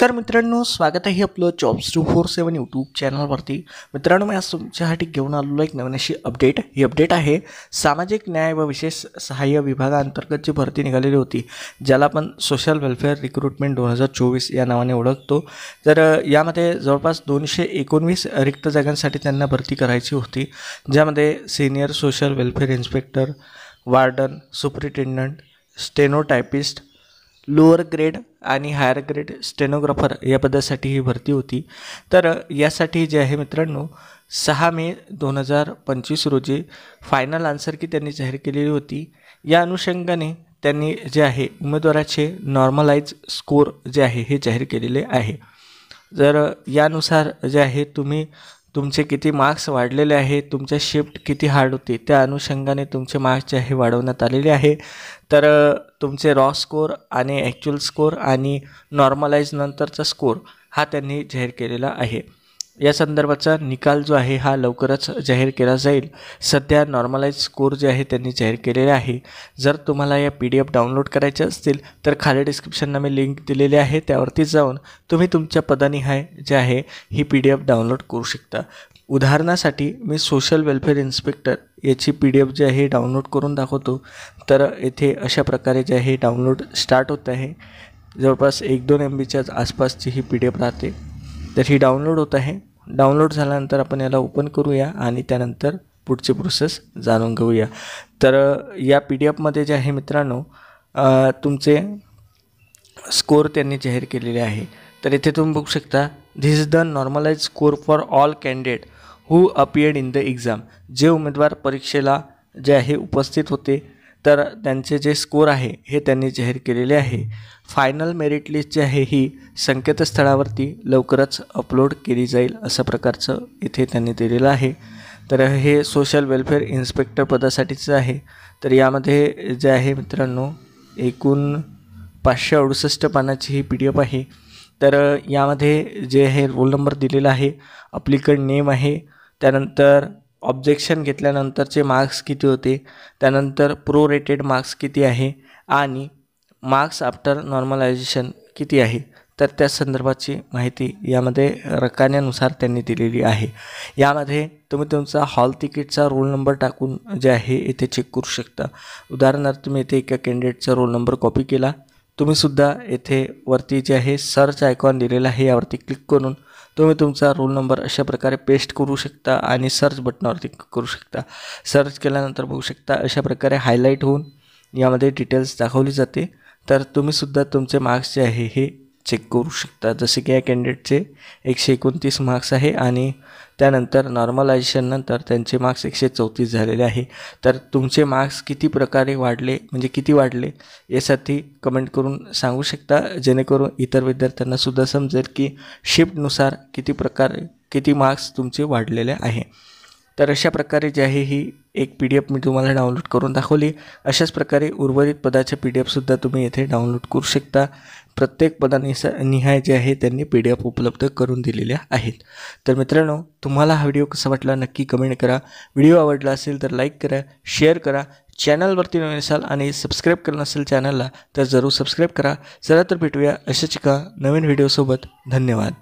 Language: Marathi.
तर मित्रांनो, स्वागत आहे आपलं जॉब्स 247 यूट्यूब चॅनलवरती. मित्रांनो, मी आज तुमच्यासाठी घेऊन आलेलो एक नवीन अशी अपडेट. ही अपडेट आहे सामाजिक न्याय व विशेष सहाय्य विभागाअंतर्गत जी भरती निघालेली होती, ज्याला आपण सोशल वेलफेअर रिक्रुटमेंट 2024 या नावाने ओळखतो. तर यामध्ये जवळपास 219 रिक्त जागांसाठी त्यांना भरती करायची होती, ज्यामध्ये senior social welfare inspector, warden, superintendent, stenotypist, lower grade आणि हायर ग्रेड स्टेनोग्राफर या पदासाठी ही भरती होती. तर यासाठी जे आहे मित्रांनो, 6 मे 2025 रोजी फायनल आन्सर की त्यांनी जाहीर केलेली होती. या अनुषंगाने त्यांनी जे आहे उमेदवाराचे नॉर्मलाइज स्कोर जे आहे हे जाहीर केलेले आहे. जर यानुसार जे आहे तुमचे किती मार्क्स वाढलेले आहे, तुमच्या शिफ्ट किती हार्ड होती, त्या अनुषंगाने तुमचे मार्क्स जे आहे वाढवण्यात आलेले आहे. तर तुमचे रॉ स्कोर आणि ॲक्च्युअल स्कोर आणि नॉर्मलाइज नंतरचा स्कोर हा त्यांनी जाहीर केलेला आहे. या संदर्भाचा निकाल जो आहे हा लवकरच जाहीर केला जाईल. सध्या नॉर्मलाइज स्कोर जे आहे त्यांनी जाहीर केलेले आहे. जर तुम्हाला या PDF डाउनलोड करायचे असतील तर खाली डिस्क्रिप्शनला मी लिंक दिलेली आहे, त्यावरती जाऊन तुम्ही तुमच्या पदानिहाय जे आहे ही PDF डाउनलोड करू शकता. उदाहरणासाठी मी सोशल वेलफेअर इन्स्पेक्टर याची PDF जी आहे डाउनलोड करून दाखवतो. तर येथे अशा प्रकारे जे आहे डाउनलोड स्टार्ट होत आहे. जवळपास 1-2 MBच्या आसपासची ही PDF राहते. तर ही डाउनलोड होत आहे. डाउनलोड झाल्यानंतर आपण याला ओपन करूया आणि त्यानंतर पुढची प्रोसेस जाणून घेऊया. तर या PDFमध्ये जे आहे मित्रांनो, तुमचे स्कोर त्यांनी जाहीर केलेले आहे. तर इथे तुम्ही बघू शकता, this is the normalize score for all candidate who appeared in the exam. जे उमेदवार परीक्षेला जे आहे उपस्थित होते, तर त्यांचे जे स्कोर आहे हे त्यांनी जाहीर केलेले आहे. फायनल मेरिट लिस्ट जी आहे ही संकेतस्थळावरती लवकरच अपलोड केली जाईल, अशा प्रकारचं इथे त्यांनी दिलेलं आहे. तर हे सोशल वेलफेअर इन्स्पेक्टर पदासाठीचं आहे. तर यामध्ये जे आहे मित्रांनो, एकूण 568 पानाची ही PDF आहे. तर यामध्ये जे आहे रोल नंबर दिलेला आहे, अप्लिकंट नेम आहे, त्यानंतर ऑब्जेक्शन घेतल्यानंतरचे मार्क्स किती होते, त्यानंतर प्रो रेटेड मार्क्स किती आहे आणि मार्क्स आफ्टर नॉर्मलायझेशन किती आहे. तर त्या संदर्भाची माहिती यामध्ये रकान्यानुसार त्यांनी दिलेली आहे. यामध्ये तुम्ही तुमचा हॉल तिकीटचा रोल नंबर टाकून जे आहे इथे चेक करू शकता. उदाहरणार्थ तुम्ही इथे एका कॅन्डिडेटचा रोल नंबर कॉपी केला, तुम्हीसुद्धा येथे वरती जे आहे सर्च आयकॉन दिलेला आहे, यावरती क्लिक करून तुम्ही तुमचा रोल नंबर अशा प्रकारे पेस्ट करू शकता आणि सर्च बटनावरती क्लिक करू शकता. सर्च केल्यानंतर बघू शकता अशा प्रकारे हायलाईट होऊन यामध्ये डिटेल्स दाखवली जाते. तर तुम्हीसुद्धा तुमचे मार्क्स जे आहे हे चेक करू शकता. जसे की या कॅन्डिडेटचे 129 मार्क्स आहे आणि त्यानंतर नॉर्मलायझेशननंतर त्यांचे मार्क्स 134 झालेले आहे. तर तुमचे मार्क्स किती प्रकारे वाढले, म्हणजे किती वाढले यासाठी कमेंट करून सांगू शकता, जेणेकरून इतर विद्यार्थ्यांनासुद्धा समजेल की शिफ्टनुसार किती मार्क्स तुमचे वाढलेले आहे. तर अशा प्रकारे जे आहे ही एक PDF मी तुम्हाला डाउनलोड करून दाखवली. अशाच प्रकारे उर्वरित पदाचे PDFसुद्धा तुम्ही येथे डाउनलोड करू शकता. प्रत्येक पदानिहाय जे आहे त्यांनी PDF उपलब्ध करून दिलेल्या आहेत. तर मित्रांनो, तुम्हाला हा व्हिडिओ कसा वाटला नक्की कमेंट करा. व्हिडिओ आवडला असेल तर लाईक करा, शेअर करा. चॅनलवरती नवीन असाल आणि सबस्क्राईब केलं नसेल चॅनलला तर जरूर सबस्क्राईब करा. चला तर भेटूया अशाच एका नवीन व्हिडिओसोबत. धन्यवाद.